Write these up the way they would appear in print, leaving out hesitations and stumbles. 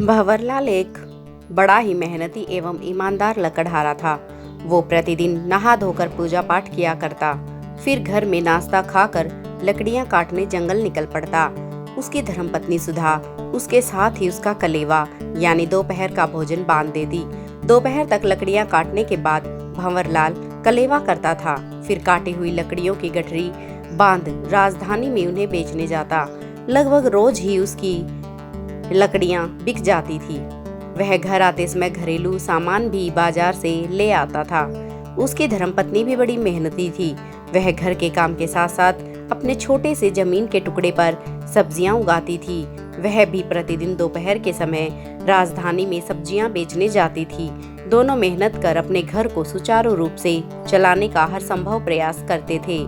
भंवरलाल एक बड़ा ही मेहनती एवं ईमानदार लकड़हारा था। वो प्रतिदिन नहा धोकर पूजा पाठ किया करता, फिर घर में नाश्ता खाकर लकड़ियां काटने जंगल निकल पड़ता। उसकी धर्मपत्नी सुधा उसके साथ ही उसका कलेवा यानी दोपहर का भोजन बांध देती। दोपहर तक लकड़ियां काटने के बाद भंवरलाल कलेवा करता था, फिर काटी हुई लकड़ियों की गठरी बांध राजधानी में उन्हें बेचने जाता। लगभग रोज ही उसकी लकड़ियां बिक जाती थी। वह घर आते समय घरेलू सामान भी बाजार से ले आता था। उसकी धर्मपत्नी भी बड़ी मेहनती थी। वह घर के काम के साथ साथ अपने छोटे से जमीन के टुकड़े पर सब्जियां उगाती थी। वह भी प्रतिदिन दोपहर के समय राजधानी में सब्जियां बेचने जाती थी। दोनों मेहनत कर अपने घर को सुचारू रूप से चलाने का हर संभव प्रयास करते थे।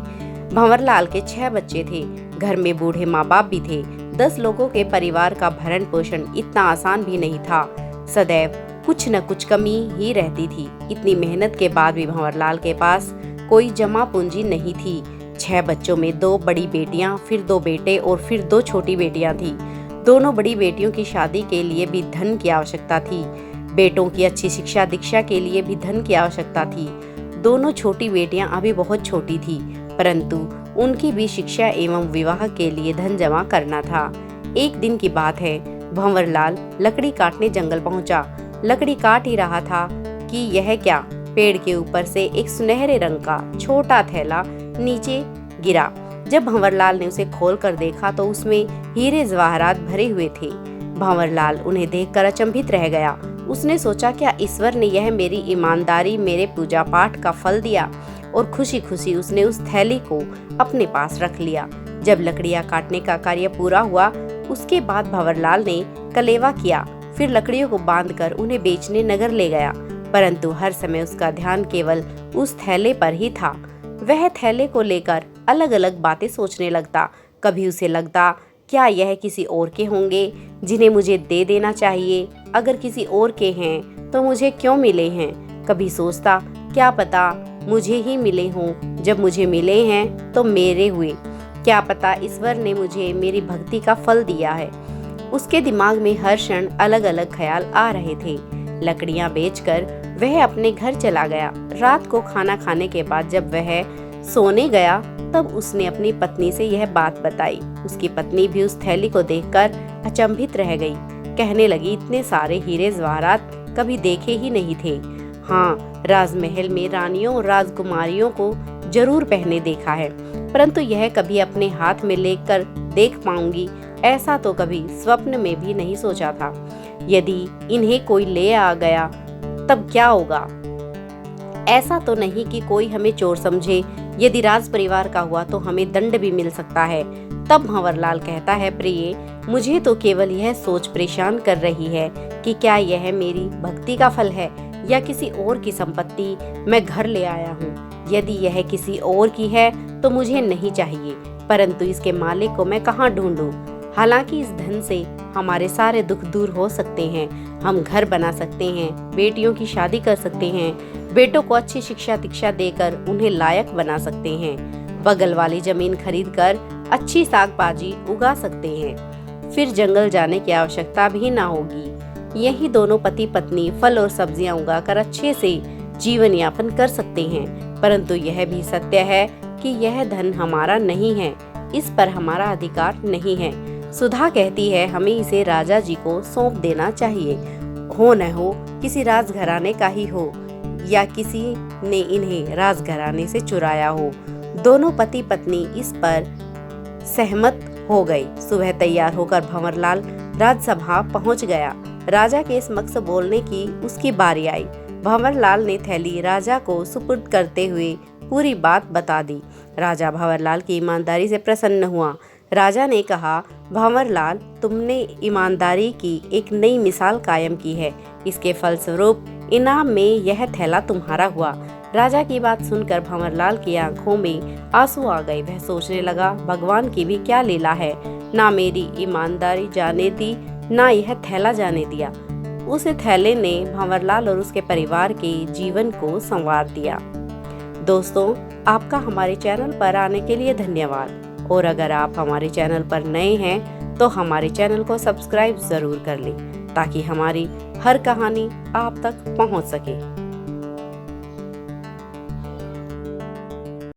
भंवरलाल के 6 बच्चे थे। घर में बूढ़े माँ बाप भी थे। 10 लोगों के परिवार का भरण पोषण इतना आसान भी नहीं था। सदैव कुछ न कुछ कमी ही रहती थी। इतनी मेहनत के बाद भी भंवरलाल के पास कोई जमा पूंजी नहीं थी। 6 बच्चों में 2 बड़ी बेटियां, फिर 2 बेटे और फिर 2 छोटी बेटियां थी। दोनों बड़ी बेटियों की शादी के लिए भी धन की आवश्यकता थी। बेटों की अच्छी शिक्षा दीक्षा के लिए भी धन की आवश्यकता थी। दोनों छोटी बेटियां अभी बहुत छोटी थी, परंतु उनकी भी शिक्षा एवं विवाह के लिए धन जमा करना था। एक दिन की बात है, भंवरलाल लकड़ी काटने जंगल पहुंचा। लकड़ी काट ही रहा था कि यह क्या, पेड़ के ऊपर से एक सुनहरे रंग का छोटा थैला नीचे गिरा। जब भंवरलाल ने उसे खोलकर देखा तो उसमें हीरे जवाहरात भरे हुए थे। भंवरलाल उन्हें देखकर अचंभित रह गया। उसने सोचा, क्या ईश्वर ने यह मेरी ईमानदारी, मेरे पूजा पाठ का फल दिया? और खुशी खुशी उसने उस थैली को अपने पास रख लिया। जब लकड़ियां काटने का कार्य पूरा हुआ, उसके बाद भंवरलाल ने कलेवा किया, फिर लकड़ियों को बांधकर उन्हें बेचने नगर ले गया। परंतु हर समय उसका ध्यान केवल उस थैले पर ही था। वह थैले को लेकर अलग अलग बातें सोचने लगता। कभी उसे लगता, क्या यह किसी और के होंगे जिन्हें मुझे दे देना चाहिए? अगर किसी और के हैं तो मुझे क्यों मिले हैं? कभी सोचता, क्या पता मुझे ही मिले हों। जब मुझे मिले हैं तो मेरे हुए। क्या पता ईश्वर ने मुझे मेरी भक्ति का फल दिया है। उसके दिमाग में हर क्षण अलग अलग ख्याल आ रहे थे। लकड़ियां बेचकर वह अपने घर चला गया। रात को खाना खाने के बाद जब वह सोने गया, तब उसने अपनी पत्नी से यह बात बताई। उसकी पत्नी भी उस थैली को देखकर अचंभित रह गई। कहने लगी, इतने सारे हीरे जवाहरात कभी देखे ही नहीं थे। हाँ, राजमहल में रानियों और राजकुमारियों को जरूर पहने देखा है, परंतु यह कभी अपने हाथ में लेकर देख पाऊंगी, ऐसा तो कभी स्वप्न में भी नहीं सोचा था। यदि इन्हें कोई ले आ गया तब क्या होगा? ऐसा तो नहीं कि कोई हमें चोर समझे। यदि राज परिवार का हुआ तो हमें दंड भी मिल सकता है। तब भंवरलाल कहता है, प्रिय, मुझे तो केवल यह सोच परेशान कर रही है कि क्या यह मेरी भक्ति का फल है या किसी और की संपत्ति मैं घर ले आया हूँ। यदि यह किसी और की है तो मुझे नहीं चाहिए, परंतु इसके मालिक को मैं कहाँ ढूंढूं? हालांकि इस धन से हमारे सारे दुख दूर हो सकते हैं। हम घर बना सकते हैं, बेटियों की शादी कर सकते हैं, बेटों को अच्छी शिक्षा दीक्षा देकर उन्हें लायक बना सकते हैं, बगल वाली जमीन खरीदकर अच्छी साग पाजी उगा सकते हैं, फिर जंगल जाने की आवश्यकता भी ना होगी। यही दोनों पति पत्नी फल और सब्जियां उगाकर अच्छे से जीवन यापन कर सकते हैं। परंतु यह भी सत्य है कि यह धन हमारा नहीं है, इस पर हमारा अधिकार नहीं है। सुधा कहती है, हमें इसे राजा जी को सौंप देना चाहिए। हो न हो किसी राजघराने का ही हो या किसी ने इन्हें राजघराने से चुराया हो। दोनों पति पत्नी इस पर सहमत हो गए। सुबह तैयार होकर भंवरलाल राजसभा पहुंच गया। राजा के समक्ष बोलने की उसकी बारी आई। भंवरलाल ने थैली राजा को सुपुर्द करते हुए पूरी बात बता दी। राजा भंवरलाल की ईमानदारी से प्रसन्न हुआ। राजा ने कहा, भंवरलाल, तुमने ईमानदारी की एक नई मिसाल कायम की है। इसके फलस्वरूप इनाम में यह थैला तुम्हारा हुआ। राजा की बात सुनकर भंवरलाल की आंखों में आंसू आ गए। वह सोचने लगा, भगवान की भी क्या लीला है, ना मेरी ईमानदारी जाने दी, ना यह थैला जाने दिया। उस थैले ने भंवरलाल और उसके परिवार के जीवन को संवार दिया। दोस्तों, आपका हमारे चैनल पर आने के लिए धन्यवाद। और अगर आप हमारे चैनल पर नए हैं तो हमारे चैनल को सब्सक्राइब जरूर कर लें। ताकि हमारी हर कहानी आप तक पहुंच सके।